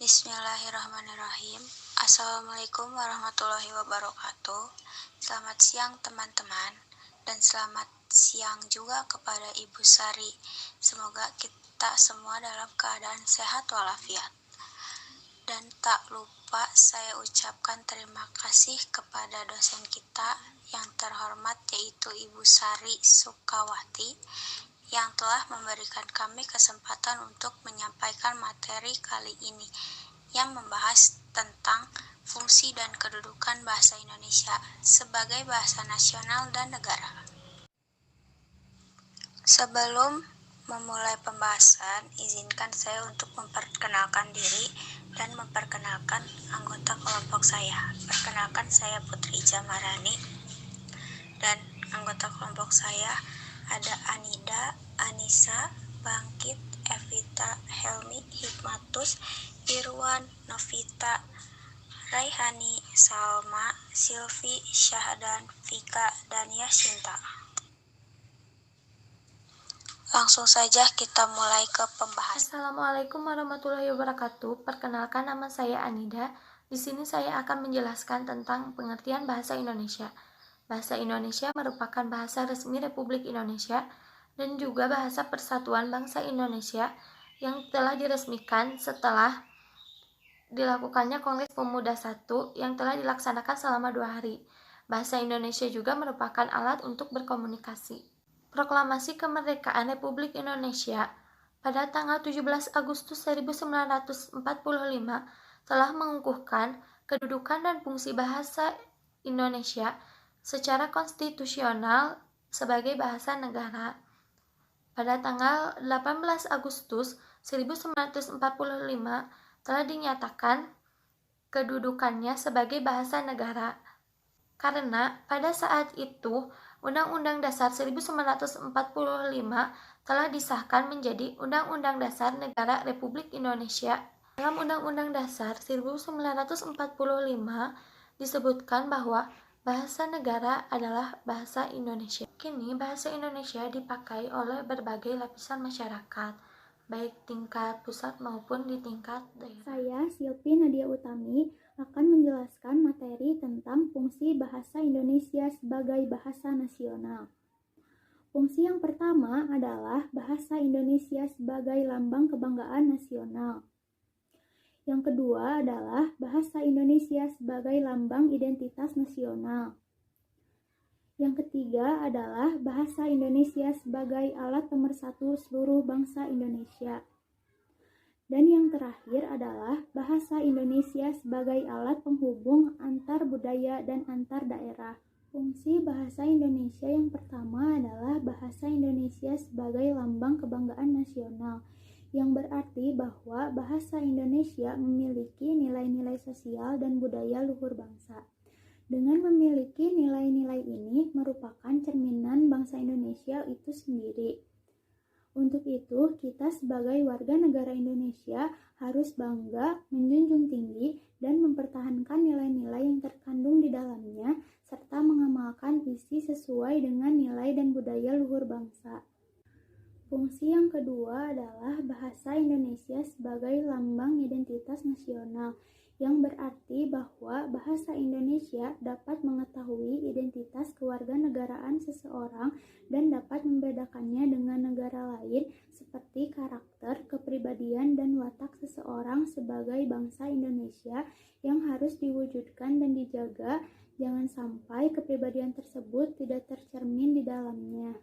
Bismillahirrahmanirrahim. Assalamualaikum warahmatullahi wabarakatuh. Selamat siang teman-teman, dan selamat siang juga kepada Ibu Sari. Semoga kita semua dalam keadaan sehat walafiat. Dan tak lupa saya ucapkan terima kasih kepada dosen kita yang terhormat, yaitu Ibu Sari Sukawati, yang telah memberikan kami kesempatan untuk menyampaikan materi kali ini yang membahas tentang fungsi dan kedudukan bahasa Indonesia sebagai bahasa nasional dan negara. Sebelum memulai pembahasan, izinkan saya untuk memperkenalkan diri dan memperkenalkan anggota kelompok saya. Perkenalkan, saya Putri Jamarani, dan anggota kelompok saya ada Anida, Anissa, Bangkit, Evita, Helmi, Hikmatus, Irwan, Novita, Raihani, Salma, Silvi, Syahdan, Vika, dan Yasinta. Langsung saja kita mulai ke pembahasan. Assalamualaikum warahmatullahi wabarakatuh. Perkenalkan, nama saya Anida. Di sini saya akan menjelaskan tentang pengertian bahasa Indonesia. Bahasa Indonesia merupakan bahasa resmi Republik Indonesia dan juga bahasa Persatuan Bangsa Indonesia yang telah diresmikan setelah dilakukannya Kongres Pemuda I yang telah dilaksanakan selama 2 hari. Bahasa Indonesia juga merupakan alat untuk berkomunikasi. Proklamasi Kemerdekaan Republik Indonesia pada tanggal 17 Agustus 1945 telah mengukuhkan kedudukan dan fungsi bahasa Indonesia secara konstitusional sebagai bahasa negara. Pada tanggal 18 Agustus 1945 telah dinyatakan kedudukannya sebagai bahasa negara, karena pada saat itu Undang-Undang Dasar 1945 telah disahkan menjadi Undang-Undang Dasar Negara Republik Indonesia. Dalam Undang-Undang Dasar 1945 disebutkan bahwa bahasa negara adalah bahasa Indonesia. Kini bahasa Indonesia dipakai oleh berbagai lapisan masyarakat, baik tingkat pusat maupun di tingkat daerah. Saya, Silvi Nadia Utami, akan menjelaskan materi tentang fungsi bahasa Indonesia sebagai bahasa nasional. Fungsi yang pertama adalah bahasa Indonesia sebagai lambang kebanggaan nasional. Yang kedua adalah bahasa Indonesia sebagai lambang identitas nasional. Yang ketiga adalah bahasa Indonesia sebagai alat pemersatu seluruh bangsa Indonesia. Dan yang terakhir adalah bahasa Indonesia sebagai alat penghubung antar budaya dan antar daerah. Fungsi bahasa Indonesia yang pertama adalah bahasa Indonesia sebagai lambang kebanggaan nasional, yang berarti bahwa bahasa Indonesia memiliki nilai-nilai sosial dan budaya luhur bangsa. Dengan memiliki nilai-nilai ini merupakan cerminan bangsa Indonesia itu sendiri. Untuk itu, kita sebagai warga negara Indonesia harus bangga, menjunjung tinggi, dan mempertahankan nilai-nilai yang terkandung di dalamnya, serta mengamalkan isi sesuai dengan nilai dan budaya luhur bangsa. Fungsi yang kedua adalah bahasa Indonesia sebagai lambang identitas nasional, yang berarti bahwa bahasa Indonesia dapat mengetahui identitas kewarganegaraan seseorang dan dapat membedakannya dengan negara lain seperti karakter, kepribadian, dan watak seseorang sebagai bangsa Indonesia yang harus diwujudkan dan dijaga, jangan sampai kepribadian tersebut tidak tercermin di dalamnya.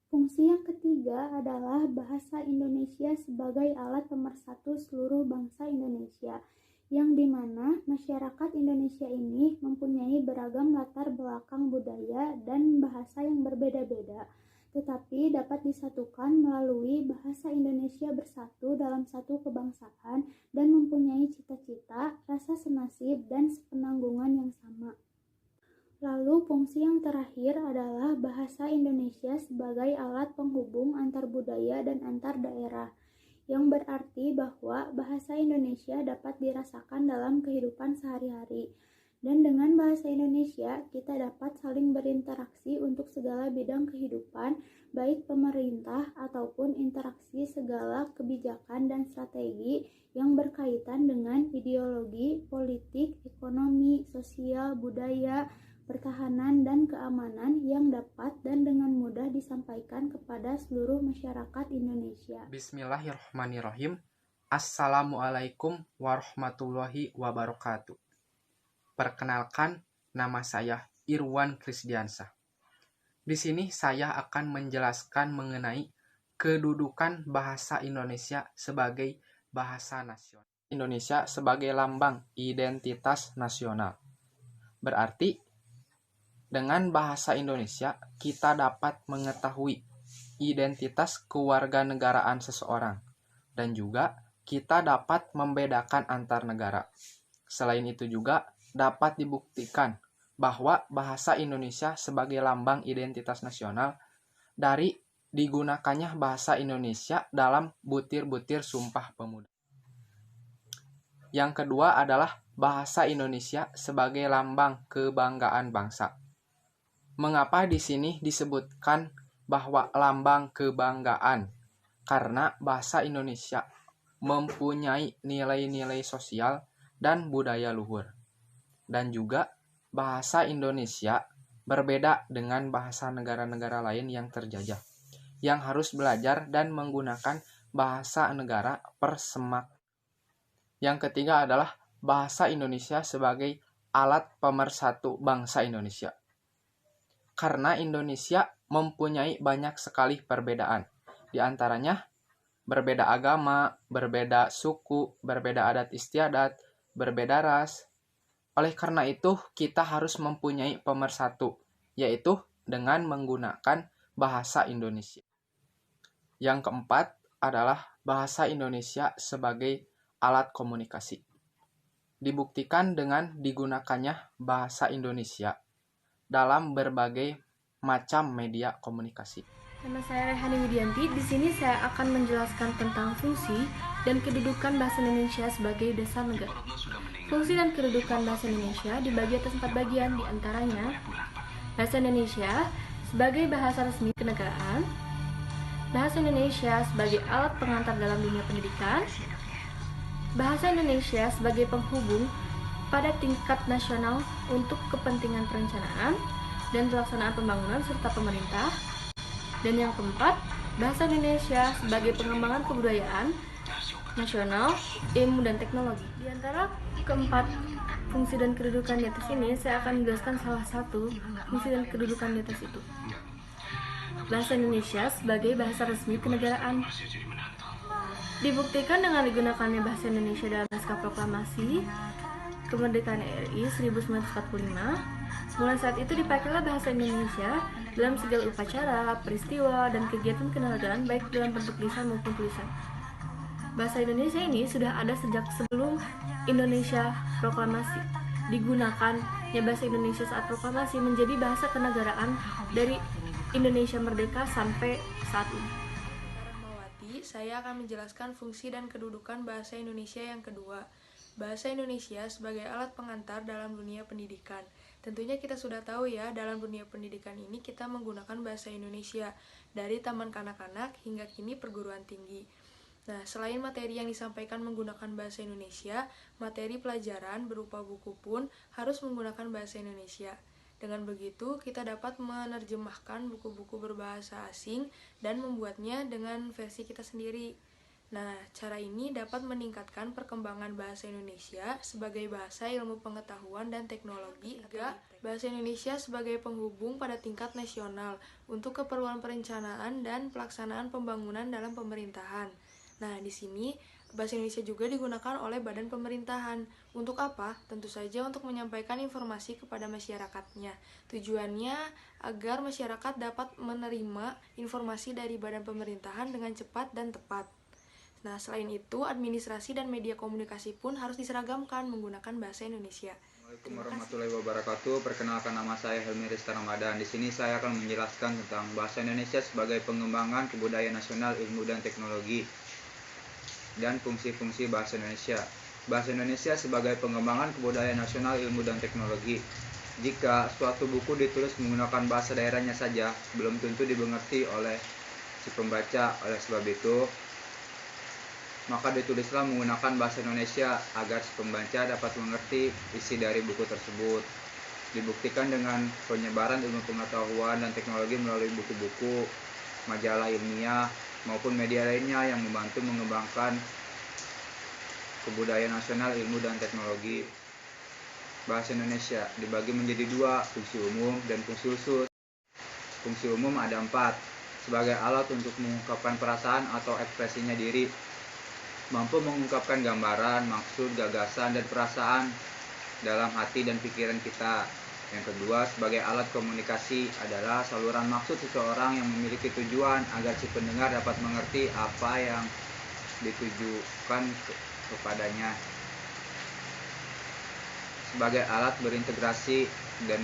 Fungsi yang ketiga adalah bahasa Indonesia sebagai alat pemersatu seluruh bangsa Indonesia, yang dimana masyarakat Indonesia ini mempunyai beragam latar belakang budaya dan bahasa yang berbeda-beda, tetapi dapat disatukan melalui bahasa Indonesia bersatu dalam satu kebangsaan dan mempunyai cita-cita, rasa senasib, dan sepenanggungan yang sama. Lalu fungsi yang terakhir adalah bahasa Indonesia sebagai alat penghubung antar budaya dan antar daerah, yang berarti bahwa bahasa Indonesia dapat dirasakan dalam kehidupan sehari-hari, Dan dengan bahasa Indonesia, kita dapat saling berinteraksi untuk segala bidang kehidupan, baik pemerintah ataupun interaksi segala kebijakan dan strategi yang berkaitan dengan ideologi, politik, ekonomi, sosial, budaya, pertahanan, dan keamanan yang dapat dan dengan mudah disampaikan kepada seluruh masyarakat Indonesia. Bismillahirrahmanirrahim. Assalamualaikum warahmatullahi wabarakatuh. Perkenalkan, nama saya Irwan Krisdiansah. Di sini saya akan menjelaskan mengenai kedudukan bahasa Indonesia sebagai bahasa nasional. Indonesia sebagai lambang identitas nasional. Berarti, dengan bahasa Indonesia, kita dapat mengetahui identitas kewarganegaraan seseorang. Dan juga, kita dapat membedakan antar negara. Selain itu juga, dapat dibuktikan bahwa bahasa Indonesia sebagai lambang identitas nasional dari digunakannya bahasa Indonesia dalam butir-butir Sumpah Pemuda. Yang kedua adalah bahasa Indonesia sebagai lambang kebanggaan bangsa. Mengapa di sini disebutkan bahwa lambang kebanggaan? Karena bahasa Indonesia mempunyai nilai-nilai sosial dan budaya luhur. Dan juga bahasa Indonesia berbeda dengan bahasa negara-negara lain yang terjajah, yang harus belajar dan menggunakan bahasa negara persemak. Yang ketiga adalah bahasa Indonesia sebagai alat pemersatu bangsa Indonesia. Karena Indonesia mempunyai banyak sekali perbedaan, di antaranya berbeda agama, berbeda suku, berbeda adat istiadat, berbeda ras. Oleh karena itu, kita harus mempunyai pemersatu, yaitu dengan menggunakan bahasa Indonesia. Yang keempat adalah bahasa Indonesia sebagai alat komunikasi. Dibuktikan dengan digunakannya bahasa Indonesia dalam berbagai macam media komunikasi. Nama saya Rehani Widianti. Di sini saya akan menjelaskan tentang fungsi dan kedudukan bahasa Indonesia sebagai dasar negara. Fungsi dan kedudukan bahasa Indonesia dibagi atas 4 bagian, diantaranya bahasa Indonesia sebagai bahasa resmi kenegaraan, bahasa Indonesia sebagai alat pengantar dalam dunia pendidikan, bahasa Indonesia sebagai penghubung pada tingkat nasional untuk kepentingan perencanaan dan pelaksanaan pembangunan serta pemerintah, dan yang keempat, bahasa Indonesia sebagai pengembangan kebudayaan nasional, ilmu, dan teknologi. Di antara keempat fungsi dan kedudukan di atas ini, saya akan menjelaskan salah satu fungsi dan kedudukan di atas itu. Bahasa Indonesia sebagai bahasa resmi kenegaraan. Dibuktikan dengan digunakannya bahasa Indonesia dalam naskah proklamasi kemerdekaan RI 1945. Mulai saat itu dipakailah bahasa Indonesia dalam segala upacara, peristiwa, dan kegiatan kenegaraan baik dalam bentuk lisan maupun tulisan. Bahasa Indonesia ini sudah ada sejak sebelum Indonesia proklamasi. Digunakannya bahasa Indonesia saat proklamasi menjadi bahasa kenegaraan dari Indonesia merdeka sampai saat ini. Saya akan menjelaskan fungsi dan kedudukan bahasa Indonesia yang kedua. Bahasa Indonesia sebagai alat pengantar dalam dunia pendidikan. Tentunya kita sudah tahu ya, dalam dunia pendidikan ini kita menggunakan bahasa Indonesia dari taman kanak-kanak hingga kini perguruan tinggi. Nah, selain materi yang disampaikan menggunakan bahasa Indonesia, materi pelajaran berupa buku pun harus menggunakan bahasa Indonesia. Dengan begitu, kita dapat menerjemahkan buku-buku berbahasa asing dan membuatnya dengan versi kita sendiri. Nah, cara ini dapat meningkatkan perkembangan bahasa Indonesia sebagai bahasa ilmu pengetahuan dan teknologi, juga bahasa Indonesia sebagai penghubung pada tingkat nasional untuk keperluan perencanaan dan pelaksanaan pembangunan dalam pemerintahan. Nah, di sini bahasa Indonesia juga digunakan oleh badan pemerintahan. Untuk apa? Tentu saja untuk menyampaikan informasi kepada masyarakatnya. Tujuannya agar masyarakat dapat menerima informasi dari badan pemerintahan dengan cepat dan tepat. Nah, selain itu, administrasi dan media komunikasi pun harus diseragamkan menggunakan bahasa Indonesia. Assalamualaikum warahmatullahi wabarakatuh. Perkenalkan, nama saya Helmi Rizka Ramadan. Di sini saya akan menjelaskan tentang bahasa Indonesia sebagai pengembangan kebudayaan nasional, ilmu dan teknologi, dan fungsi-fungsi bahasa Indonesia. Bahasa Indonesia sebagai pengembangan kebudayaan nasional, ilmu, dan teknologi. Jika suatu buku ditulis menggunakan bahasa daerahnya saja, belum tentu dimengerti oleh si pembaca. Oleh sebab itu, maka ditulislah menggunakan bahasa Indonesia agar si pembaca dapat mengerti isi dari buku tersebut. Dibuktikan dengan penyebaran ilmu pengetahuan dan teknologi melalui buku-buku, majalah ilmiah, maupun media lainnya yang membantu mengembangkan kebudayaan nasional, ilmu, dan teknologi. Bahasa Indonesia dibagi menjadi dua, fungsi umum dan fungsi khusus. Fungsi umum ada 4, sebagai alat untuk mengungkapkan perasaan atau ekspresinya diri, mampu mengungkapkan gambaran, maksud, gagasan, dan perasaan dalam hati dan pikiran kita. Yang kedua, sebagai alat komunikasi adalah saluran maksud seseorang yang memiliki tujuan agar si pendengar dapat mengerti apa yang ditujukan kepadanya. Sebagai alat berintegrasi dan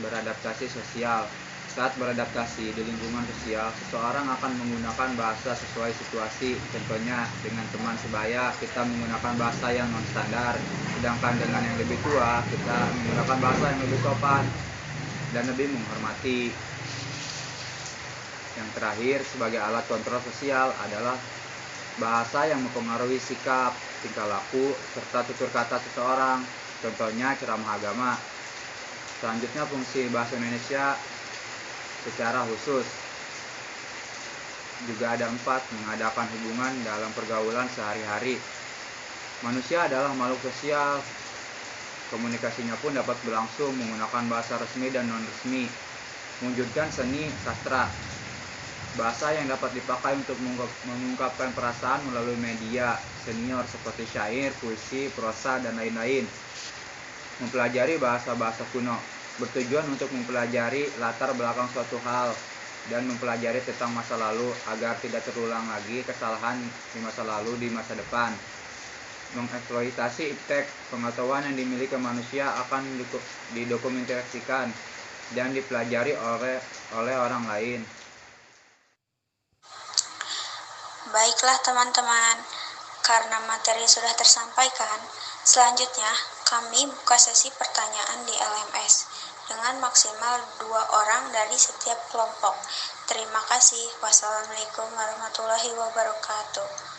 beradaptasi sosial. Saat beradaptasi di lingkungan sosial, seseorang akan menggunakan bahasa sesuai situasi. Contohnya, dengan teman sebaya, kita menggunakan bahasa yang non-standar. Sedangkan dengan yang lebih tua, kita menggunakan bahasa yang lebih sopan dan lebih menghormati. Yang terakhir, sebagai alat kontrol sosial adalah bahasa yang mempengaruhi sikap, tingkah laku, serta tutur kata seseorang. Contohnya, ceramah agama. Selanjutnya, fungsi bahasa Indonesia secara khusus juga ada 4, mengadakan hubungan dalam pergaulan sehari-hari. Manusia adalah makhluk sosial, komunikasinya pun dapat berlangsung menggunakan bahasa resmi dan non-resmi, mewujudkan seni, sastra. Bahasa yang dapat dipakai untuk mengungkapkan perasaan melalui media senior seperti syair, puisi, prosa, dan lain-lain. Mempelajari bahasa-bahasa kuno bertujuan untuk mempelajari latar belakang suatu hal dan mempelajari tentang masa lalu agar tidak terulang lagi kesalahan di masa lalu di masa depan. Mengeksploitasi iptek, pengetahuan yang dimiliki manusia akan didokumentasikan dan dipelajari oleh orang lain. Baiklah teman-teman, karena materi sudah tersampaikan, selanjutnya kami buka sesi pertanyaan di LMS dengan maksimal 2 orang dari setiap kelompok. Terima kasih. Wassalamualaikum warahmatullahi wabarakatuh.